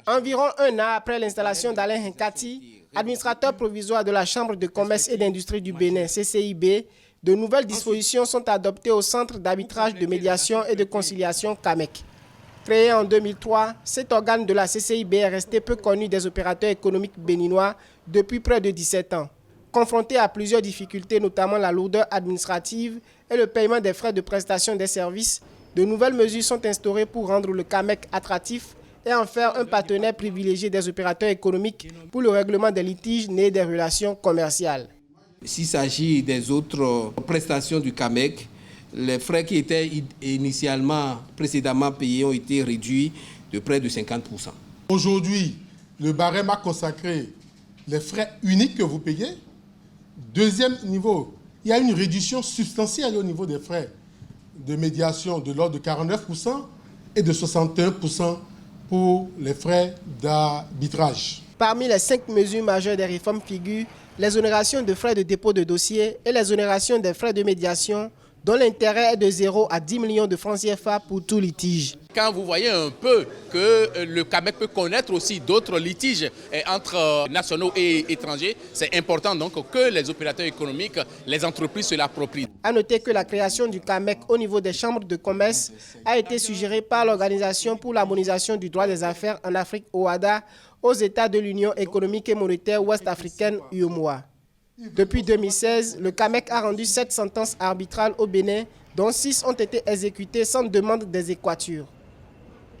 Environ un an après l'installation d'Alain Hinkati, administrateur provisoire de la Chambre de commerce et d'industrie du Bénin, CCIB, de nouvelles dispositions sont adoptées au Centre d'arbitrage de médiation et de conciliation CAMEC. Créé en 2003, cet organe de la CCIB est resté peu connu des opérateurs économiques béninois depuis près de 17 ans. Confronté à plusieurs difficultés, notamment la lourdeur administrative et le paiement des frais de prestation des services, de nouvelles mesures sont instaurées pour rendre le CAMEC attractif et en faire un partenaire privilégié des opérateurs économiques pour le règlement des litiges nés des relations commerciales. S'il s'agit des autres prestations du CAMEC, les frais qui étaient précédemment payés ont été réduits de près de 50%. Aujourd'hui, le barème a consacré les frais uniques que vous payez. Deuxième niveau, il y a une réduction substantielle au niveau des frais de médiation de l'ordre de 49% et de 61% pour les frais d'arbitrage. Parmi les 5 mesures majeures des réformes figurent l'exonération de frais de dépôt de dossier et l'exonération des frais de médiation dont l'intérêt est de 0 à 10 millions de francs CFA pour tout litige. Quand vous voyez un peu que le CAMEC peut connaître aussi d'autres litiges entre nationaux et étrangers, c'est important donc que les opérateurs économiques, les entreprises se l'approprient. À noter que la création du CAMEC au niveau des chambres de commerce a été suggérée par l'Organisation pour l'harmonisation du droit des affaires en Afrique, OHADA, aux États de l'Union économique et monétaire ouest-africaine, UEMOA. Depuis 2016, le CAMEC a rendu 7 sentences arbitrales au Bénin, dont 6 ont été exécutées sans demande des équatures.